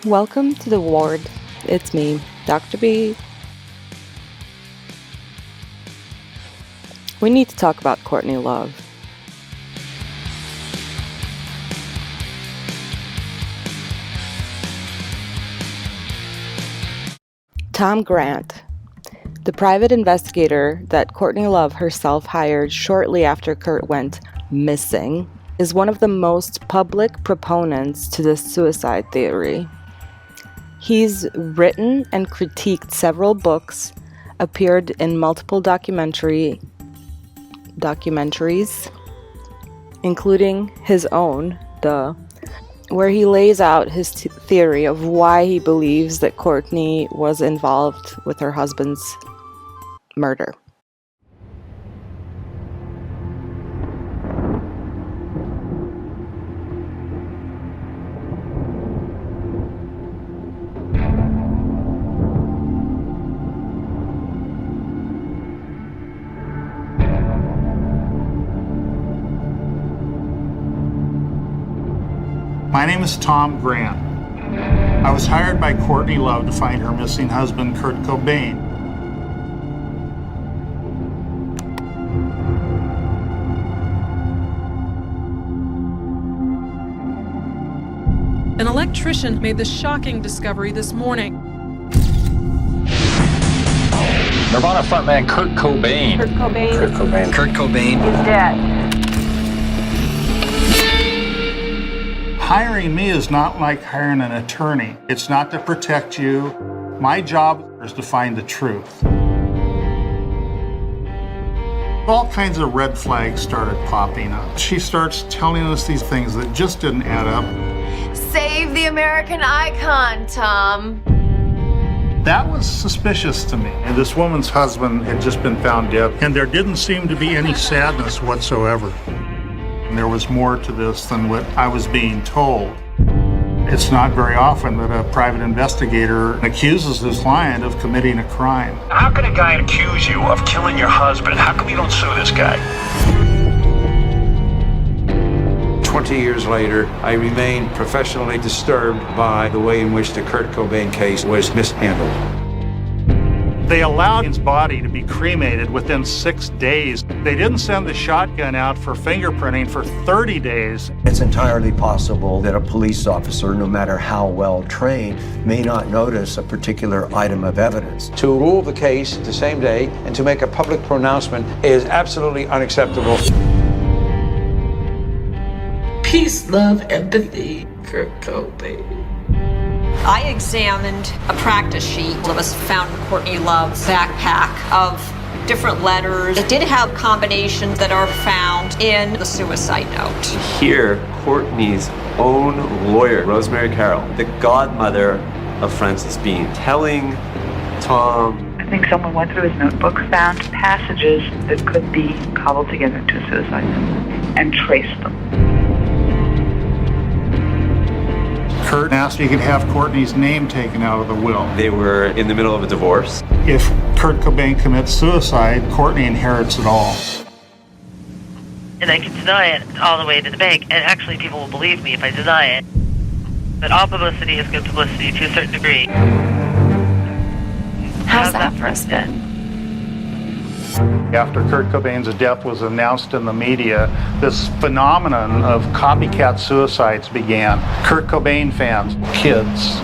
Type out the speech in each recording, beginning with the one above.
Welcome to the ward. It's me, Dr. B. We need to talk about Courtney Love. Tom Grant, the private investigator that Courtney Love herself hired shortly after Kurt went missing, is one of the most public proponents to the suicide theory. He's written and critiqued several books, appeared in multiple documentaries, including his own, where he lays out his theory of why he believes that Courtney was involved with her husband's murder. My name is Tom Grant. I was hired by Courtney Love to find her missing husband, Kurt Cobain. An electrician made the shocking discovery this morning. Nirvana frontman Kurt Cobain. Kurt Cobain. Kurt Cobain is dead. Hiring me is not like hiring an attorney. It's not to protect you. My job is to find the truth. All kinds of red flags started popping up. She starts telling us these things that just didn't add up. Save the American icon, Tom. That was suspicious to me. And this woman's husband had just been found dead, and there didn't seem to be any sadness whatsoever. And there was more to this than what I was being told. It's not very often that a private investigator accuses his client of committing a crime. How can a guy accuse you of killing your husband? How come you don't sue this guy? 20 years later, I remain professionally disturbed by the way in which the Kurt Cobain case was mishandled. They allowed his body to be cremated within 6 days. They didn't send the shotgun out for fingerprinting for 30 days. It's entirely possible that a police officer, no matter how well trained, may not notice a particular item of evidence. To rule the case the same day and to make a public pronouncement is absolutely unacceptable. Peace, love, empathy, Kurt Cobain. I examined a practice sheet that was found in Courtney Love's backpack of different letters. It did have combinations that are found in the suicide note. Here, Courtney's own lawyer, Rosemary Carroll, the godmother of Frances Bean, telling Tom, I think someone went through his notebook, found passages that could be cobbled together into a suicide note, and traced them. Kurt asked if he could have Courtney's name taken out of the will. They were in the middle of a divorce. If Kurt Cobain commits suicide, Courtney inherits it all. And I can deny it all the way to the bank, and actually people will believe me if I deny it. But all publicity is good publicity to a certain degree. How's that for a spin? After Kurt Cobain's death was announced in the media, this phenomenon of copycat suicides began. Kurt Cobain fans, kids.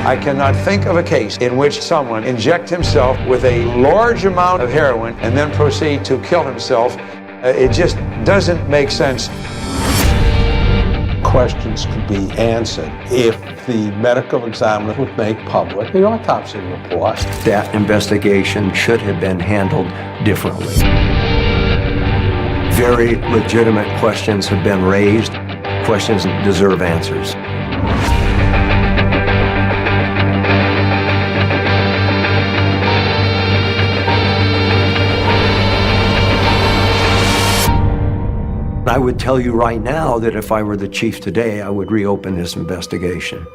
I cannot think of a case in which someone inject himself with a large amount of heroin and then proceed to kill himself. It just doesn't make sense. Questions could be answered if the medical examiner would make public the autopsy report. That investigation should have been handled differently. Very legitimate questions have been raised. Questions deserve answers. I would tell you right now that if I were the chief today, I would reopen this investigation.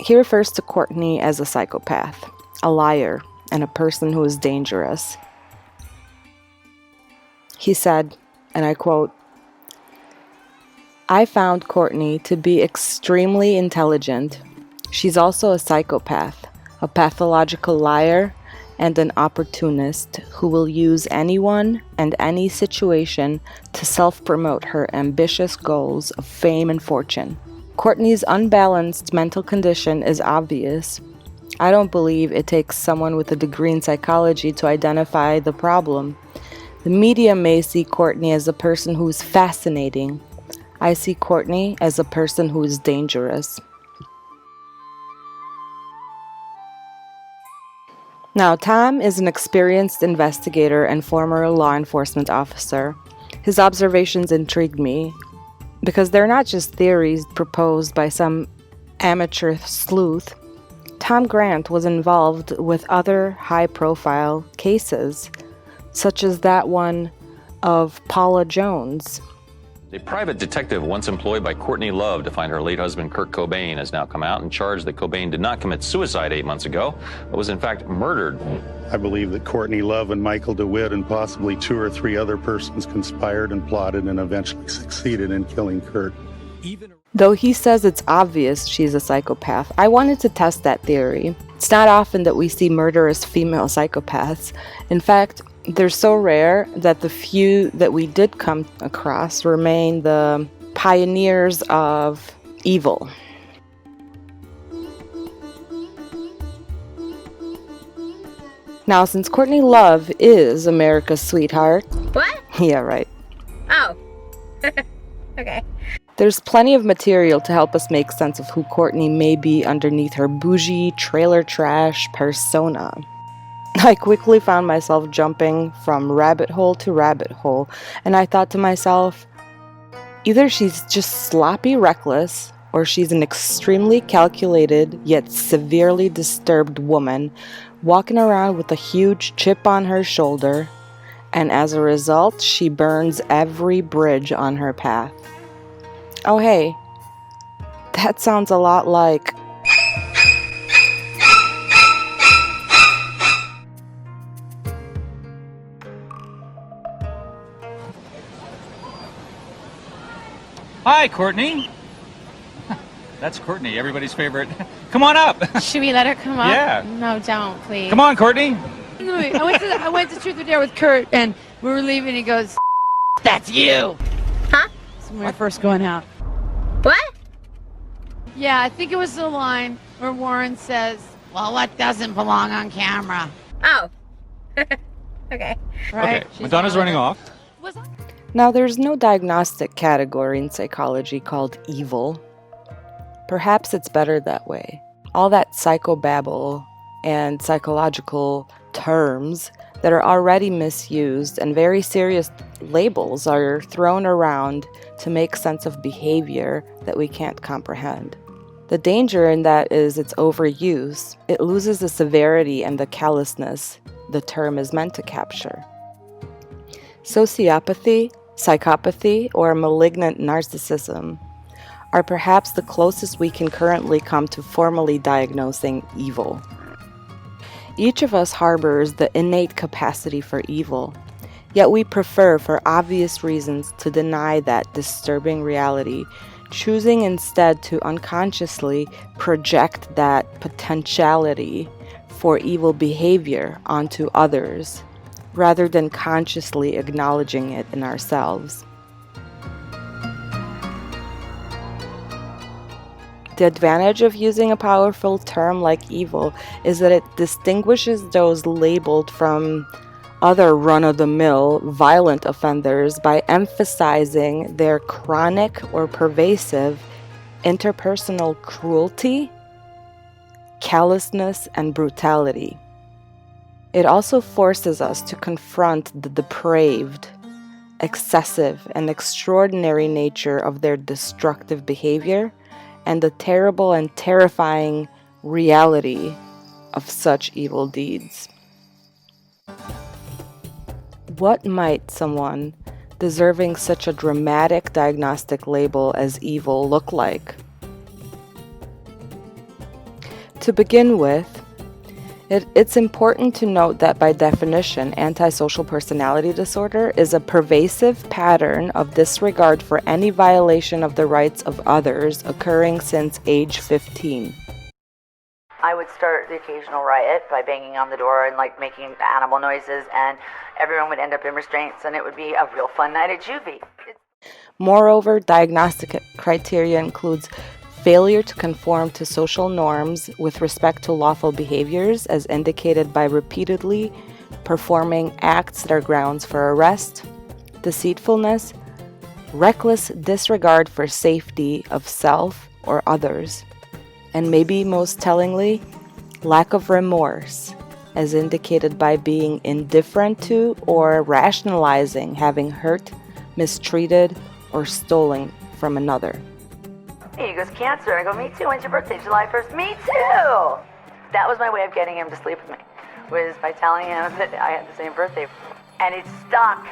He refers to Courtney as a psychopath, a liar, and a person who is dangerous. He said, and I quote, "I found Courtney to be extremely intelligent. She's also a psychopath, a pathological liar, and an opportunist who will use anyone and any situation to self-promote her ambitious goals of fame and fortune. Courtney's unbalanced mental condition is obvious. I don't believe it takes someone with a degree in psychology to identify the problem. The media may see Courtney as a person who is fascinating. I see Courtney as a person who is dangerous." Now, Tom is an experienced investigator and former law enforcement officer. His observations intrigued me because they're not just theories proposed by some amateur sleuth. Tom Grant was involved with other high-profile cases, such as that one of Paula Jones. A private detective once employed by Courtney Love to find her late husband Kurt Cobain has now come out and charged that Cobain did not commit suicide 8 months ago, but was in fact murdered. I believe that Courtney Love and Michael DeWitt and possibly 2 or 3 other persons conspired and plotted and eventually succeeded in killing Kurt. Though he says it's obvious she's a psychopath, I wanted to test that theory. It's not often that we see murderous female psychopaths. In fact, they're so rare that the few that we did come across remain the pioneers of evil. Now, since Courtney Love is America's sweetheart... What? Yeah, right. Oh. Okay. There's plenty of material to help us make sense of who Courtney may be underneath her bougie, trailer trash persona. I quickly found myself jumping from rabbit hole to rabbit hole, and I thought to myself, either she's just sloppy reckless, or she's an extremely calculated yet severely disturbed woman walking around with a huge chip on her shoulder, and as a result, she burns every bridge on her path. Oh hey, that sounds a lot like... Hi, Courtney. That's Courtney, everybody's favorite. Come on up. Should we let her come up? Yeah. No, don't, please. Come on, Courtney. I went to Truth or Dare with Kurt, and we were leaving. He goes, "That's you." Huh? So we were first going out. What? Yeah, I think it was the line where Warren says, "Well, what doesn't belong on camera?" Oh. Okay. Right? Okay, Madonna's running off. Now, there's no diagnostic category in psychology called evil. Perhaps it's better that way. All that psychobabble and psychological terms that are already misused and very serious labels are thrown around to make sense of behavior that we can't comprehend. The danger in that is its overuse. It loses the severity and the callousness the term is meant to capture. Sociopathy, psychopathy, or malignant narcissism are perhaps the closest we can currently come to formally diagnosing evil. Each of us harbors the innate capacity for evil, yet we prefer, for obvious reasons, to deny that disturbing reality, choosing instead to unconsciously project that potentiality for evil behavior onto others, rather than consciously acknowledging it in ourselves. The advantage of using a powerful term like evil is that it distinguishes those labeled from other run-of-the-mill violent offenders by emphasizing their chronic or pervasive interpersonal cruelty, callousness, and brutality. It also forces us to confront the depraved, excessive, and extraordinary nature of their destructive behavior and the terrible and terrifying reality of such evil deeds. What might someone deserving such a dramatic diagnostic label as evil look like? To begin with, it's important to note that by definition, antisocial personality disorder is a pervasive pattern of disregard for any violation of the rights of others occurring since age 15. I would start the occasional riot by banging on the door and making animal noises, and everyone would end up in restraints, and it would be a real fun night at juvie. Moreover, diagnostic criteria includes failure to conform to social norms with respect to lawful behaviors as indicated by repeatedly performing acts that are grounds for arrest, deceitfulness, reckless disregard for safety of self or others, and maybe most tellingly, lack of remorse as indicated by being indifferent to or rationalizing having hurt, mistreated, or stolen from another. He goes, cancer. I go, me too. When's your birthday? July 1st. Me too. That was my way of getting him to sleep with me, was by telling him that I had the same birthday. And it stuck.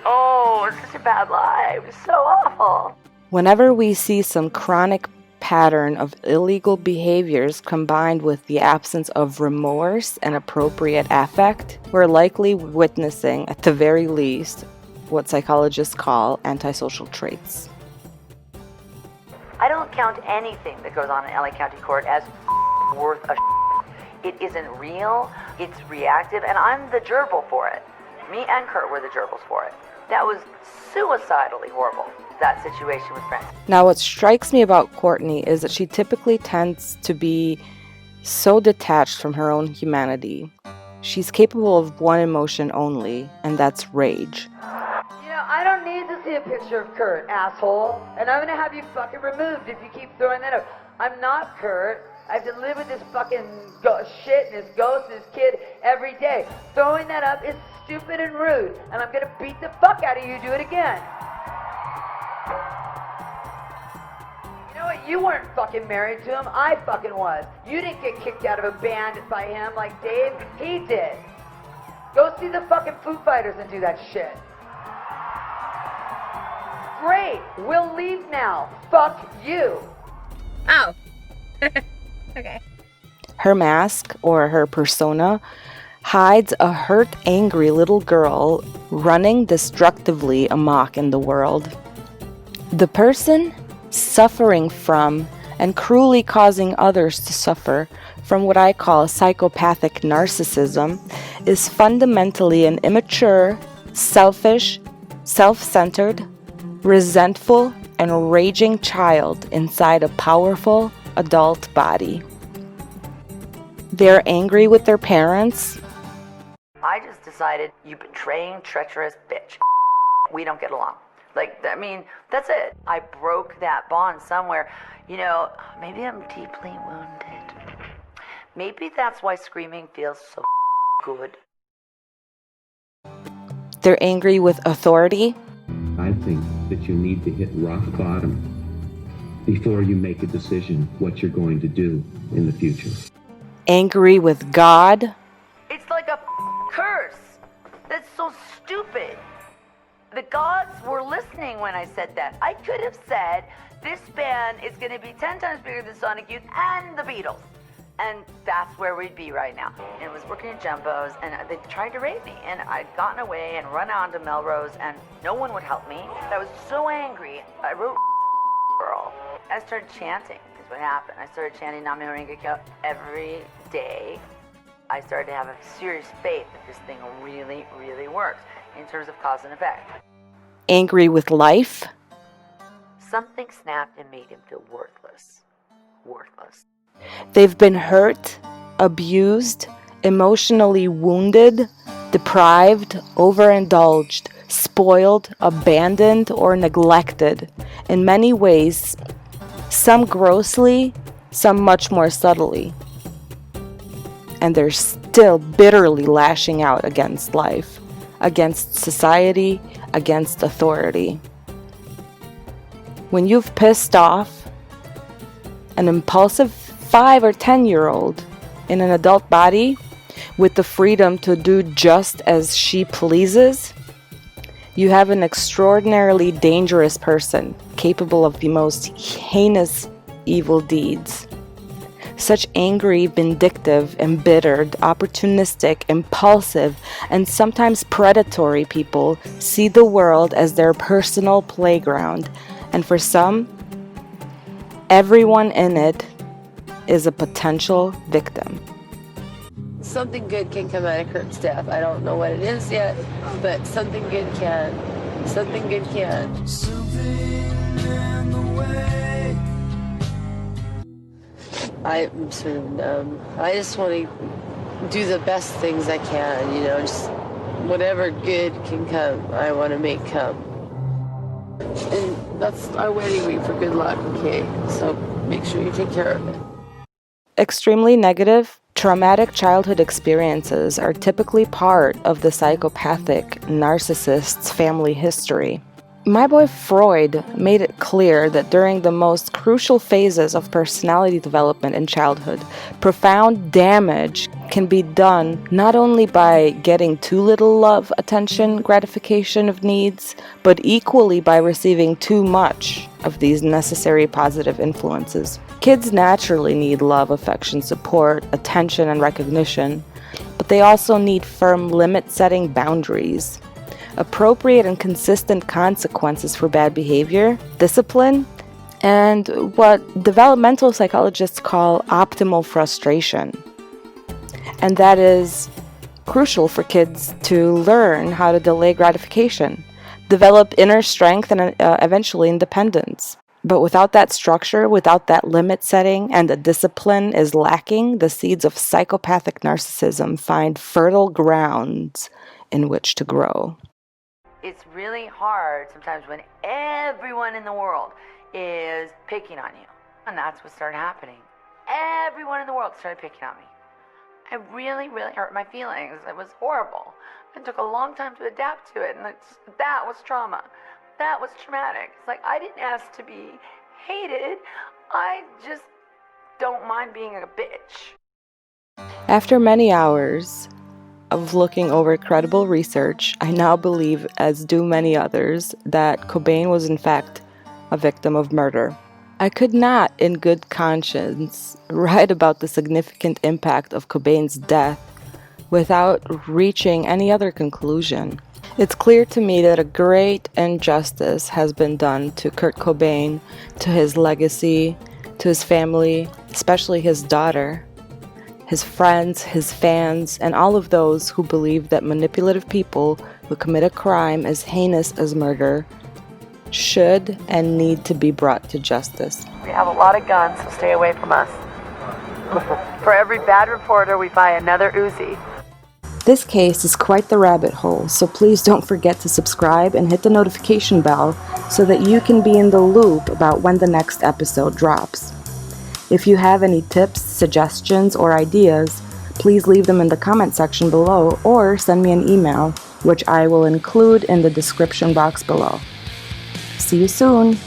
Oh, it's such a bad lie. It was so awful. Whenever we see some chronic pattern of illegal behaviors combined with the absence of remorse and appropriate affect, we're likely witnessing, at the very least, what psychologists call antisocial traits. I don't count anything that goes on in LA County Court as worth a It isn't real, it's reactive, and I'm the gerbil for it. Me and Kurt were the gerbils for it. That was suicidally horrible, that situation with Prince. Now, what strikes me about Courtney is that she typically tends to be so detached from her own humanity. She's capable of one emotion only, and that's rage. I don't need to see a picture of Kurt, asshole. And I'm gonna have you fucking removed if you keep throwing that up. I'm not Kurt. I have to live with this fucking shit and this ghost and this kid every day. Throwing that up is stupid and rude. And I'm gonna beat the fuck out of you, do it again. You know what? You weren't fucking married to him. I fucking was. You didn't get kicked out of a band by him like Dave. He did. Go see the fucking Foo Fighters and do that shit. Great, we'll leave now. Fuck you. Oh. Okay. Her mask, or her persona, hides a hurt, angry little girl running destructively amok in the world. The person suffering from and cruelly causing others to suffer from what I call psychopathic narcissism is fundamentally an immature, selfish, self-centered, resentful, and raging child inside a powerful adult body. They're angry with their parents. I just decided, you betraying, treacherous bitch. We don't get along. That's it. I broke that bond somewhere. Maybe I'm deeply wounded. Maybe that's why screaming feels so good. They're angry with authority. I think that you need to hit rock bottom before you make a decision what you're going to do in the future. Angry with God. It's like a curse. That's so stupid. The gods were listening when I said that. I could have said, this band is going to be 10 times bigger than Sonic Youth and the Beatles. And that's where we'd be right now. And I was working at Jumbo's, and they tried to rape me. And I'd gotten away and run on to Melrose, and no one would help me. I was so angry, I wrote girl. I started chanting, is what happened. I started chanting Nam Myoho Renge Kyo every day. I started to have a serious faith that this thing really, really works in terms of cause and effect. Angry with life. Something snapped and made him feel worthless. Worthless. They've been hurt, abused, emotionally wounded, deprived, overindulged, spoiled, abandoned, or neglected. In many ways, some grossly, some much more subtly. And they're still bitterly lashing out against life, against society, against authority. When you've pissed off an impulsive 5 or 10-year-old in an adult body with the freedom to do just as she pleases, you have an extraordinarily dangerous person capable of the most heinous evil deeds. Such angry, vindictive, embittered, opportunistic, impulsive, and sometimes predatory people see the world as their personal playground, and for some, everyone in it is a potential victim. Something good can come out of Kurt's death. I don't know what it is yet, but something good can. Something good can. I'm sort of numb. I just want to do the best things I can, just whatever good can come, I want to make come. And that's our wedding week for good luck, okay? So make sure you take care of it. Extremely negative, traumatic childhood experiences are typically part of the psychopathic narcissist's family history. My boy Freud made it clear that during the most crucial phases of personality development in childhood, profound damage can be done not only by getting too little love, attention, gratification of needs, but equally by receiving too much of these necessary positive influences. Kids naturally need love, affection, support, attention, and recognition, but they also need firm limit-setting boundaries, appropriate and consistent consequences for bad behavior, discipline, and what developmental psychologists call optimal frustration. And that is crucial for kids to learn how to delay gratification, develop inner strength, and eventually independence. But without that structure, without that limit setting, and the discipline is lacking, the seeds of psychopathic narcissism find fertile grounds in which to grow. It's really hard sometimes when everyone in the world is picking on you. And that's what started happening. Everyone in the world started picking on me. It really, really hurt my feelings. It was horrible. It took a long time to adapt to it. And that was trauma. That was traumatic. It's like I didn't ask to be hated. I just don't mind being a bitch. After many hours of looking over credible research, I now believe, as do many others, that Cobain was in fact a victim of murder. I could not, in good conscience, write about the significant impact of Cobain's death without reaching any other conclusion. It's clear to me that a great injustice has been done to Kurt Cobain, to his legacy, to his family, especially his daughter, his friends, his fans, and all of those who believe that manipulative people who commit a crime as heinous as murder should and need to be brought to justice. We have a lot of guns, so stay away from us. For every bad reporter, we buy another Uzi. This case is quite the rabbit hole, so please don't forget to subscribe and hit the notification bell so that you can be in the loop about when the next episode drops. If you have any tips, suggestions, or ideas, please leave them in the comment section below or send me an email, which I will include in the description box below. See you soon!